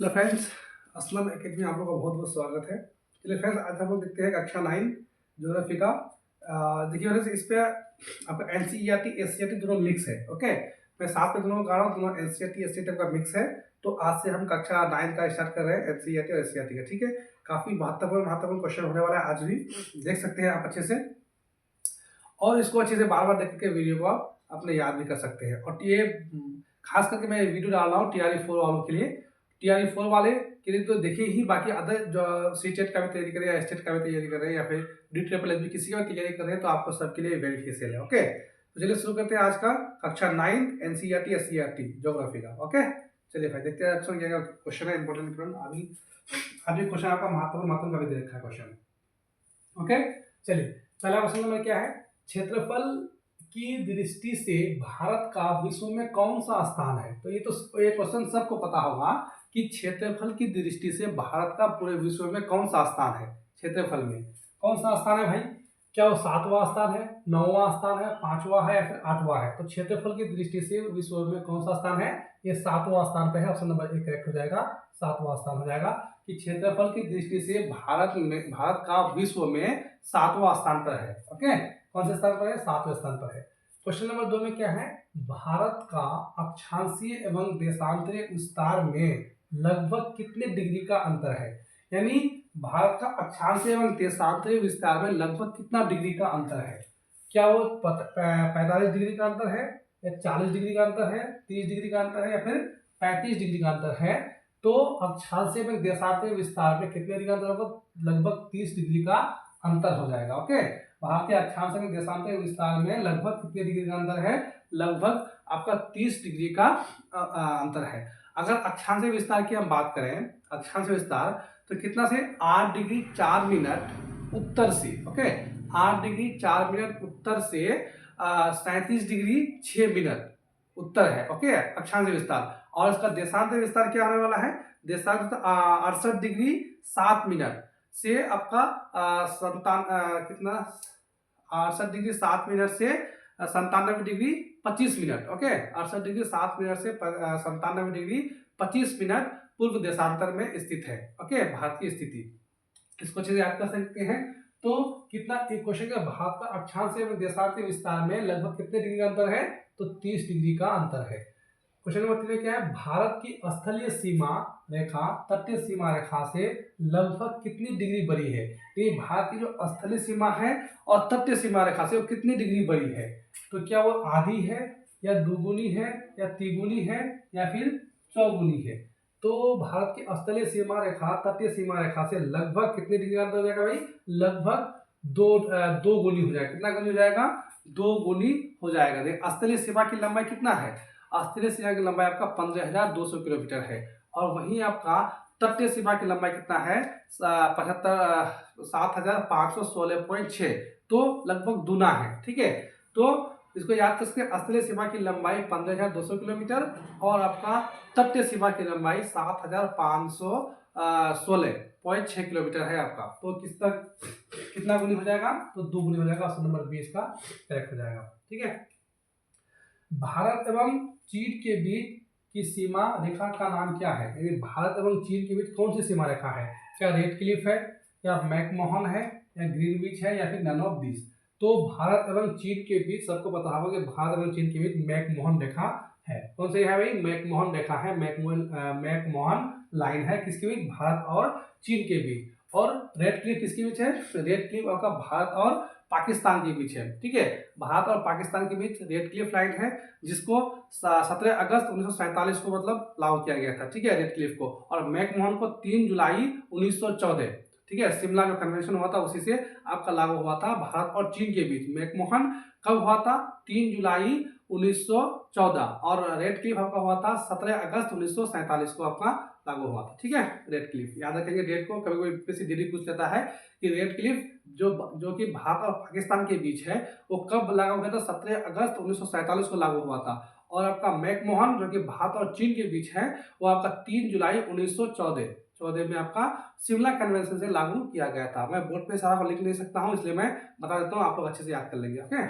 Hello friends, Aslam academy आप लोगों का बहुत बहुत स्वागत है। चलिए फ्रेंड्स, आज हम लोग देखते हैं कक्षा 9 ज्योग्राफी का। देखिए फ्रेंड्स, इस पे आपका एनसीईआरटी एससीईआरटी दोनों मिक्स है। ओके, मैं साथ में दोनों को गा रहा हूँ, दोनों एनसीईआरटी एससीईआरटी का मिक्स है। तो आज से हम कक्षा 9 का स्टार्ट कर रहे हैं, एनसीईआरटी और एससीईआरटी का। ठीक है, काफी महत्वपूर्ण महत्वपूर्ण क्वेश्चन होने वाला है आज भी, देख सकते हैं आप अच्छे से। और इसको अच्छे से बार बार देख के वीडियो को आप अपने याद भी कर सकते हैं। और ये खास करके मैं वीडियो डाल रहा हूँ टीआरई 4 वालों के लिए। टीआरई 4 वाले के लिए तो देखिए ही, बाकी अदर जो सीटेट का भी तैयारी कर रहे हैं या स्टेट का भी तैयारी कर रहे हैं या फिर DSSS भी किसी का भी तैयारी कर रहे हैं, तो आपको सबके लिए बेनिफिशियल है। ओके, तो चलिए शुरू करते हैं आज का कक्षा 9 एनसीईआरटी एससीईआरटी ज्योग्राफी का। ओके, चलिए भाई देखते हैं क्वेश्चन है इंपॉर्टेंट। अभी अभी क्वेश्चन आपका महत्वपूर्ण महत्वपूर्ण का भी दे रखा है क्वेश्चन। ओके, चलिए पहला क्वेश्चन नंबर क्या है। क्षेत्रफल की दृष्टि से भारत का विश्व में कौन सा स्थान है। तो ये क्वेश्चन सबको पता होगा कि क्षेत्रफल की दृष्टि से भारत का पूरे विश्व में कौन सा स्थान है। क्षेत्रफल में कौन सा स्थान है भाई? क्या वो 7वां स्थान है, 9वां स्थान है, 5वां है या फिर 8वां है? तो क्षेत्रफल की दृष्टि से विश्व में कौन सा स्थान है? ये 7वां स्थान पे है। ऑप्शन नंबर 1 करेक्ट हो जाएगा, 7वां स्थान हो जाएगा कि क्षेत्रफल की दृष्टि से भारत का विश्व में 7वां स्थान पर है। ओके, कौन से स्थान पर है? 7वें स्थान पर है। क्वेश्चन नंबर 2 में क्या है? भारत का अक्षांशीय एवं देशांतरीय विस्तार में लगभग कितने डिग्री का अंतर है? यानी भारत का अक्षांशीय एवं देशांतरीय विस्तार में लगभग कितना डिग्री का अंतर है? क्या वो 45 डिग्री का अंतर है, या 40 डिग्री का अंतर है, 30 डिग्री का अंतर है, या फिर 35 डिग्री का अंतर है? तो अक्षांशीय एवं देशांतरीय विस्तार में कितने डिग्री का अंतर होगा? लगभग 30 डिग्री का अंतर हो जाएगा। ओके, भारतीय अक्षांश एवं देशांतरीय विस्तार में लगभग कितने डिग्री का अंतर है? लगभग आपका 30 डिग्री का अंतर है। अगर अक्षांश विस्तार की हम बात करें, अक्षांश विस्तार तो कितना से 8 डिग्री 4 मिनट उत्तर से। ओके, 8 डिग्री 4 मिनट उत्तर से 37 डिग्री 6 मिनट उत्तर है। ओके, अक्षांश विस्तार। और इसका देशांतर विस्तार क्या आने वाला है? देशांतर 68 डिग्री 7 मिनट से आपका कितना 68 डिग्री 7 मिनट से 97 degree 25 minute. Okay, 68 degree 7 minute से 97 डिग्री 25 मिनट पूर्व देशांतर में स्थित है। ओके, भारत की स्थिति इसको अच्छे से याद कर सकते हैं। तो कितना, एक क्वेश्चन का भारत का अक्षांश एवं देशांतर विस्तार में लगभग कितने डिग्री का अंतर है? तो 30 डिग्री का अंतर है। क्वेश्चन नंबर 3 क्या है? भारत की स्थलीय सीमा रेखा तटीय सीमा रेखा से लगभग कितनी डिग्री बड़ी है? ये भारत की जो स्थलीय सीमा है और तटीय सीमा रेखा से वो कितनी डिग्री बड़ी है? तो क्या वो आधी है, या दुगुनी है, या तिगुनी है, या फिर चौगुनी है? तो भारत की स्थलीय सीमा रेखा तटीय सीमा रेखा से लगभग कितनी डिग्री का अंतर हो जाएगा भाई? लगभग दो गुनी हो जाएगा। कितना गुनी हो जाएगा? 2 गुनी हो जाएगा। देखिए, स्थलीय सीमा की लंबाई कितना है? स्थलीय सीमा की लंबाई आपका 15,200 किलोमीटर है। और वहीं आपका तटीय सीमा की लंबाई कितना है? 7,516.6। तो लगभग दुना है। ठीक है, तो इसको याद कर सकते हैं। स्थलीय सीमा की लंबाई 15,200 किलोमीटर और आपका तटीय सीमा की लंबाई 7,516.6 किलोमीटर है आपका। तो कितना गुनी हो जाएगा? तो 2 गुनी हो जाएगा। ऑप्शन नंबर 20 का करेक्ट हो जाएगा। ठीक है, भारत एवं चीन के बीच की सीमा रेखा का नाम क्या है? यानी भारत एवं चीन के बीच कौन सी सीमा रेखा है? क्या रेड क्लिफ है, या मैकमोहन है, या ग्रीनविच है, या फिर नन ऑफ दिस? तो भारत एवं चीन के बीच सबको पता होगा कि भारत एवं चीन के बीच मैकमोहन रेखा है। कौन सी है भाई? मैकमोहन रेखा है। मैकमोहन लाइन है किसके बीच? भारत और चीन के बीच। और रेड क्लिफ किसके बीच है? रेड क्लिफ आपका भारत और पाकिस्तान के बीच है। ठीक है, भारत और पाकिस्तान के बीच रेड क्लिफ लाइन है, जिसको 17 अगस्त 1947 को मतलब लागू किया गया था। ठीक है, रेड क्लिफ को। और मैकमोहन को 3 जुलाई 1914, ठीक है, शिमला जो कन्वेंशन हुआ था उसी से आपका लागू हुआ था भारत और चीन के बीच। मैकमोहन कब हुआ था? 3 जुलाई 1914। और रेड क्लिफ आपका हुआ था 17 अगस्त 1947 को आपका लागू हुआ था। ठीक है, रेड क्लिफ याद रखेंगे डेट को। कभी कोई किसी डेट पूछ लेता है कि रेड क्लिफ जो कि भारत और पाकिस्तान के बीच है, वो कब लागू हुआ था? 17 अगस्त 1947 को लागू हुआ था। और आपका मैकमोहन जो कि भारत और चीन के बीच है, वो आपका 3 जुलाई 1914 में आपका शिमला कन्वेंशन से लागू किया गया था। मैं बोर्ड पे सारा लिख नहीं सकता हूँ, इसलिए मैं बता देता हूँ, आप लोग अच्छे से याद कर लेंगे। ओके,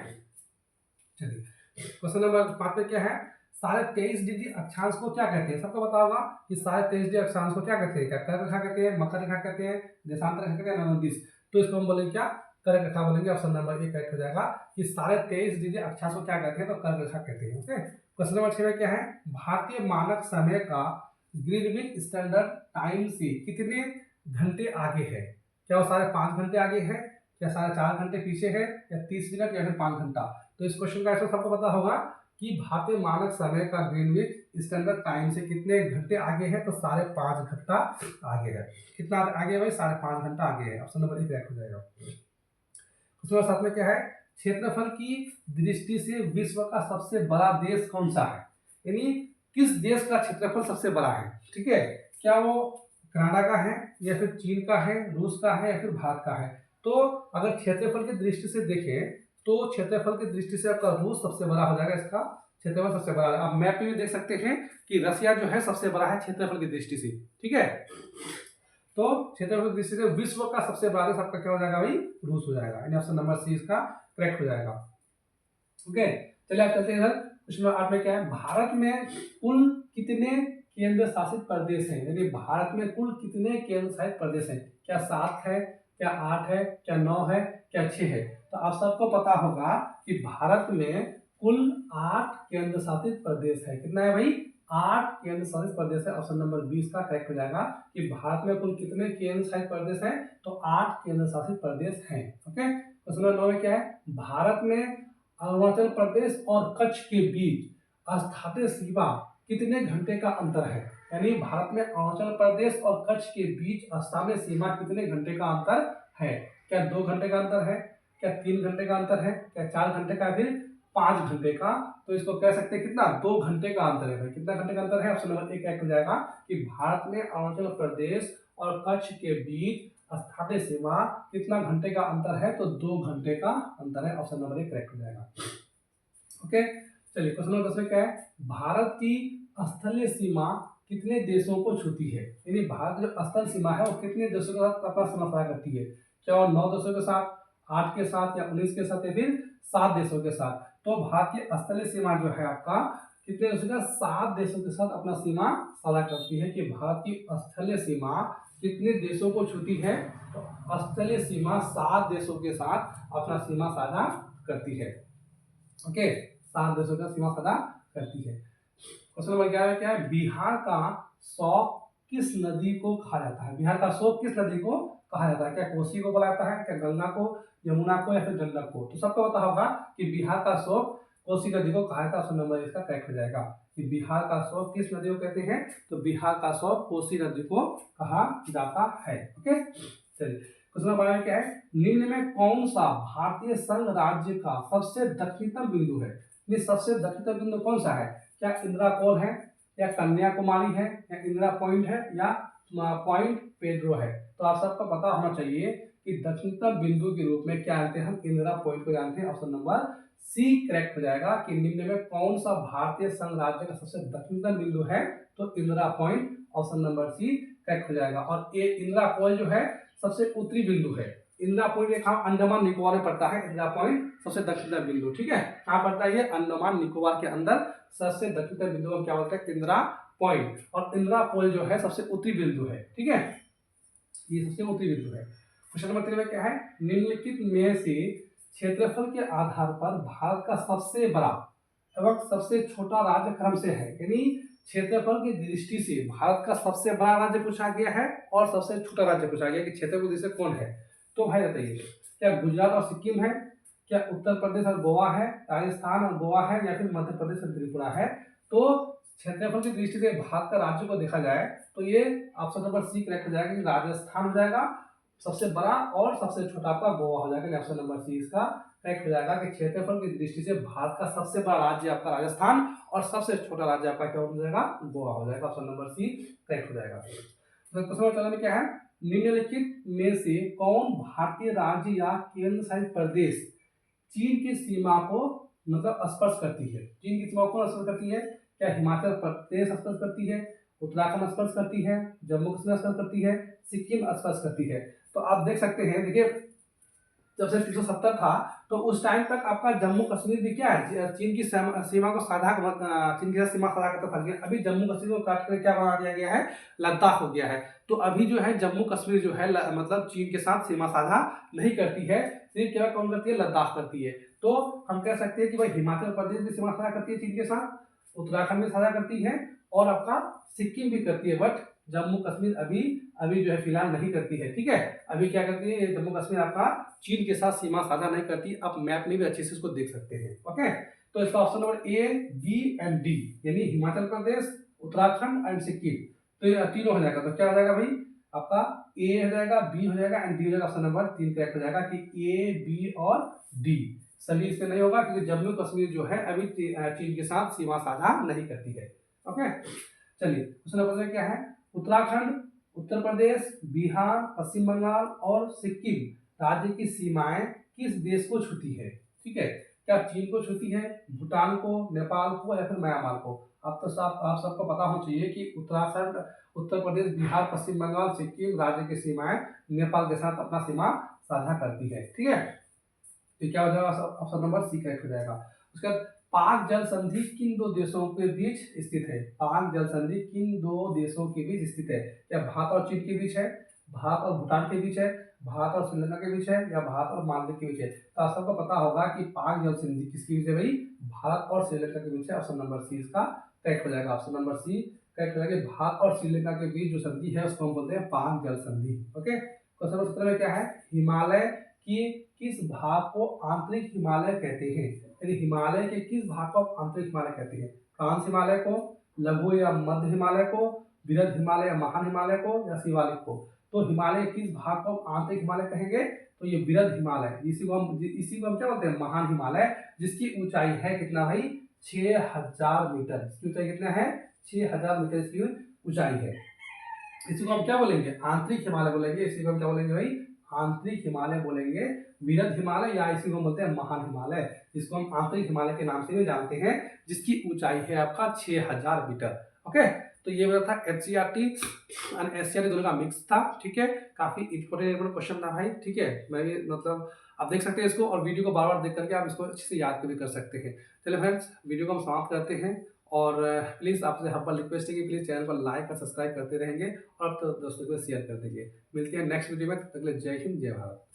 चलिए क्वेश्चन नंबर 5 पे क्या है? 23.5 अक्षांश को क्या कहते हैं? सबको पता होगा कि 23.5 अक्षांश को क्या कहते हैं? क्या कर्क रेखा कहते हैं, मकर रेखा कहते हैं, देशांतर रेखा कहते हैं, नवदिश। तो इसको हम बोलेंगे क्या? कर्क रेखा बोलेंगे। ऑप्शन नंबर ए करेक्ट हो जाएगा कि 23.5 अक्षांश को क्या कहते हैं? तो कर्क रेखा कहते हैं। ओके, क्वेश्चन नंबर 6 में क्या है? भारतीय मानक समय का ग्रीनविच स्टैंडर्ड टाइम से कितने घंटे आगे है? क्या वो 5.5 घंटे आगे है, क्या 4.5 घंटे पीछे है, या 30 मिनट, या फिर 5 घंटा? तो इस क्वेश्चन का आंसर सबको पता होगा कि भारतीय मानक समय का ग्रीनविच स्टैंडर्ड टाइम से कितने घंटे आगे है? तो 5.5 घंटा आगे है। कितना आगे है भाई? 5.5 घंटा आगे है। ऑप्शन नंबर ए करेक्ट हो जाएगा। उसके साथ में क्या है? क्षेत्रफल की दृष्टि से विश्व का सबसे बड़ा देश कौन सा है? यानी किस देश का क्षेत्रफल सबसे बड़ा है? ठीक है, क्या वो कनाडा का है, या फिर चीन का है, रूस का है, या फिर भारत का है? तो अगर क्षेत्रफल की दृष्टि से देखें तो क्षेत्रफल की दृष्टि से आपका रूस सबसे बड़ा हो जाएगा, इसका क्षेत्रफल सबसे बड़ा है। आप मैप में भी देख सकते हैं कि रसिया जो है सबसे बड़ा है क्षेत्रफल की दृष्टि से। ठीक है, तो क्षेत्रफल की दृष्टि से विश्व का सबसे बड़ा देश आपका क्या हो जाएगा भाई? रूस हो जाएगा। यानी ऑप्शन नंबर सी इसका करेक्ट हो जाएगा। ओके, चलिए आप चलते हैं इधर। क्वेश्चन नंबर 8 में क्या है? भारत में कुल कितने केंद्र शासित प्रदेश हैं? यानी भारत में कुल कितने केंद्र शासित प्रदेश हैं? क्या 7 है, क्या 8 है, क्या 9 है, क्या 6 है? तो आप सबको पता होगा कि भारत में कुल 8 केंद्र शासित प्रदेश है। कितना है भाई? 8 केंद्र शासित प्रदेश है। ऑप्शन नंबर 20 का करेक्ट हो जाएगा कि भारत में कुल कितने केंद्र शासित प्रदेश हैं? तो 8 केंद्र शासित प्रदेश हैं। ओके, क्वेश्चन नंबर 9 में क्या है? भारत में अरुणाचल प्रदेश और कच्छ के बीच स्थानीय सीमा कितने घंटे का अंतर है? यानी भारत में अरुणाचल प्रदेश और कच्छ के बीच स्थानीय सीमा कितने घंटे का अंतर है? क्या 2 घंटे का अंतर है, क्या 3 घंटे का अंतर है, क्या 4 घंटे का, फिर 5 घंटे का? तो इसको कह सकते हैं कितना? 2 घंटे का अंतर है भाई। कितना घंटे का अंतर है? ऑप्शन नंबर 1 करेक्ट हो जाएगा कि भारत में अरुणाचल प्रदेश और कच्छ के बीच स्थानीय सीमा कितना घंटे का अंतर है? तो 2 घंटे का अंतर है। ऑप्शन नंबर 1 करेक्ट हो जाएगा। ओके, चलिए क्वेश्चन नंबर 10 में क्या है? भारत की स्थलीय सीमा कितने देशों को छूती है? यानी भारत की जो स्थल सीमा है वो कितने देशों के साथ अपना सीमा साझा करती है? क्या वो 9 देशों के साथ, 8 के साथ, या 19 के साथ, या फिर 7 देशों के साथ? तो भारत की स्थलीय सीमा जो है आपका कितने देशों का? 7 देशों के साथ अपना सीमा साझा करती है। कि भारत की स्थलीय सीमा कितने देशों को छूती है? तो स्थलीय सीमा 7 देशों के साथ अपना सीमा साझा करती है। ओके, 7 देशों का सीमा साझा करती है। क्वेश्चन नंबर 11 क्या है? बिहार का शौक किस नदी को कहा जाता है? बिहार का शौक किस नदी को कहा जाता है? क्या कोसी को बोला जाता है, क्या गंगा को, यमुना को, या फिर गंडक को? तो सबको पता होगा कि बिहार का शौक कोसी नदी को कहा जाता है। ऑप्शन नंबर इसका करेक्ट हो जाएगा कि बिहार का शौक किस नदी को कहते हैं? तो बिहार का शौक कोसी नदी को कहा जाता है। ओके, चलिए क्वेश्चन नंबर 12 क्या है? निम्न में कौन सा भारतीय संघ राज्य का सबसे दक्षिणतम बिंदु है? ये सबसे दक्षिणतम बिंदु कौन सा है? क्या इंदिरा कॉल है, या कन्याकुमारी है, या इंदिरा पॉइंट है, या पॉइंट पेड्रो है? तो आप सबको पता होना चाहिए कि दक्षिणतम बिंदु के रूप में क्या जानते हैं? हम इंदिरा पॉइंट को जानते हैं। ऑप्शन नंबर सी करेक्ट हो जाएगा कि निम्न में कौन सा भारतीय संघ राज्य का सबसे दक्षिणतम बिंदु है? तो Indira point. Option number C correct हो जाएगा। और ये इंदिरा कॉल जो है सबसे उत्तरी बिंदु है। इंदिरा पॉइंट एक अंडमान निकोबार में पड़ता है। इंदिरा पॉइंट सबसे दक्षिणतम बिंदु, ठीक है, कहाँ पड़ता है? ये अंडमान निकोबार के अंदर सबसे दक्षिणतम बिंदु हम क्या बोलते हैं? इंदिरा पॉइंट। और इंदिरा पॉइंट जो है सबसे उत्तरी बिंदु है, ठीक है, ये सबसे उत्तरी बिंदु है। क्वेश्चन नंबर 13 में क्या है? निम्नलिखित में से क्षेत्रफल के आधार पर भारत का सबसे बड़ा एवं सबसे छोटा राज्य क्रम से है। यानी क्षेत्रफल की दृष्टि से भारत का सबसे बड़ा राज्य पूछा गया है और सबसे छोटा राज्य पूछा गया कि क्षेत्रफल की दृष्टि से कौन है? तो भाई बताइए, क्या गुजरात और सिक्किम है, क्या उत्तर प्रदेश और गोवा है, राजस्थान और गोवा है, या फिर मध्य प्रदेश और त्रिपुरा है? तो क्षेत्रफल की दृष्टि से भारत का राज्य को देखा जाए तो ये ऑप्शन नंबर सी करेक्ट हो जाएगा कि राजस्थान हो जाएगा सबसे बड़ा, और सबसे छोटा आपका गोवा हो जाएगा। ऑप्शन नंबर सी इसका करेक्ट हो जाएगा कि क्षेत्रफल की दृष्टि से भारत का सबसे बड़ा राज्य आपका राजस्थान और सबसे छोटा राज्य आपका क्या हो जाएगा? गोवा हो जाएगा। ऑप्शन नंबर सी करेक्ट हो जाएगा। तो क्वेश्चन नंबर 14 में क्या है? निम्नलिखित में से कौन भारतीय राज्य या केंद्र शासित प्रदेश चीन की सीमा को मतलब स्पर्श करती है? चीन की सीमा को स्पर्श करती है? क्या हिमाचल प्रदेश स्पर्श करती है, उत्तराखंड स्पर्श करती है, जम्मू कश्मीर स्पर्श करती है, सिक्किम स्पर्श करती है? तो आप देख सकते हैं, देखिए जब से 370 था तो उस टाइम तक आपका जम्मू कश्मीर भी क्या है, चीन की सीमा को साझा, चीन के साथ सीमा साझा करता था। लेकिन अभी जम्मू कश्मीर को काट कर क्या बना दिया गया है, लद्दाख हो गया है। तो अभी जो है जम्मू कश्मीर जो है मतलब चीन के साथ सीमा साझा नहीं करती है, सिर्फ क्या कौन करती है, लद्दाख करती है। तो हम कह सकते हैं कि भाई हिमाचल प्रदेश भी सीमा साझा करती है चीन के साथ, उत्तराखंड भी साझा करती है और आपका सिक्किम भी करती है, बट जम्मू कश्मीर अभी अभी जो है फिलहाल नहीं करती है। ठीक है, अभी क्या करती है जम्मू कश्मीर आपका चीन के साथ सीमा साझा नहीं करती। आप मैप में भी अच्छे से इसको देख सकते हैं। ओके, तो इसका option number A, B and D, यानी हिमाचल प्रदेश, उत्तराखंड एंड सिक्किम, तो ये तीनों हो जाएगा। तो क्या हो जाएगा भाई, आपका ए हो जाएगा, बी हो जाएगा एंड डी हो जाएगा। ऑप्शन नंबर 3 करेक्ट हो जाएगा कि ए, बी और डी सभी इसमें नहीं होगा, क्योंकि जम्मू कश्मीर जो है अभी चीन के साथ सीमा साझा नहीं करती है। ओके, चलिए क्वेश्चन नंबर क्या है, उत्तराखंड, उत्तर प्रदेश, बिहार, पश्चिम बंगाल और सिक्किम राज्य की सीमाएं किस देश को छूती है। ठीक है, क्या चीन को छूती है, भूटान को, नेपाल को या फिर म्यांमार को। अब तो आप सबको पता होना चाहिए कि उत्तराखंड, उत्तर प्रदेश, बिहार, पश्चिम बंगाल, सिक्किम राज्य की सीमाएं नेपाल के साथ अपना सीमा साझा करती है। ठीक है, तो क्या हो जाएगा, ऑप्शन नंबर सी करेक्ट हो जाएगा। उसके बाद पाक जल संधि किन दो देशों के बीच स्थित है। पाक जल संधि किन दो देशों के बीच स्थित है, क्या भारत और चीन के बीच है, भारत और भूटान के बीच है, भारत और श्रीलंका के बीच है, या भारत और मालदीव के बीच है। तो आप सबको पता होगा कि पाक जल संधि किसके बीच है भाई, भारत और श्रीलंका के बीच है। ऑप्शन नंबर सी इसका करेक्ट हो जाएगा। ऑप्शन नंबर सी करेक्ट हो जाएगा। भारत और श्रीलंका के बीच जो संधि है उसको हम बोलते हैं पाक जल संधि। ओके, क्वेश्चन नंबर 17 में क्या है, हिमालय की किस भाग को आंतरिक हिमालय कहते हैं। यानी हिमालय के किस भाग को आंतरिक हिमालय कहते हैं, कांस्य हिमालय को, लघु या मध्य हिमालय को, वृहद हिमालय या महान हिमालय को, या शिवालिक को। तो हिमालय किस भाग को आंतरिक हिमालय कहेंगे, तो ये वृहद हिमालय, इसी को हम क्या बोलते हैं, महान हिमालय, जिसकी ऊंचाई है कितना भाई, 6000 मीटर। इसकी ऊंचाई कितना है, 6000 मीटर इसकी ऊंचाई है। इसी को हम क्या बोलेंगे, आंतरिक हिमालय बोलेंगे। इसी को हम क्या बोलेंगे भाई, आंतरिक हिमालय बोलेंगे, वृहद हिमालय, या इसी को बोलते हैं महान हिमालय, जिसको हम आंतरिक हिमालय के नाम से भी जानते हैं, जिसकी ऊंचाई है आपका 6000 मीटर। ओके, तो ये था एनसीईआरटी एंड एससीईआरटी दोनों का मिक्स था। ठीक है, काफी इंपॉर्टेंट क्वेश्चन था भाई। ठीक है, मैं भी मतलब आप देख सकते हैं इसको, और वीडियो को बार बार देख करके आप इसको अच्छे से याद भी कर सकते हैं। चलिए फ्रेंड्स, वीडियो को हम समाप्त करते हैं, और प्लीज़ आपसे हमारा रिक्वेस्ट है कि प्लीज़ चैनल को लाइक और सब्सक्राइब करते रहेंगे, और तो दोस्तों को शेयर कर देंगे। मिलते हैं नेक्स्ट वीडियो में, तब तक के लिए जय हिंद, जय भारत।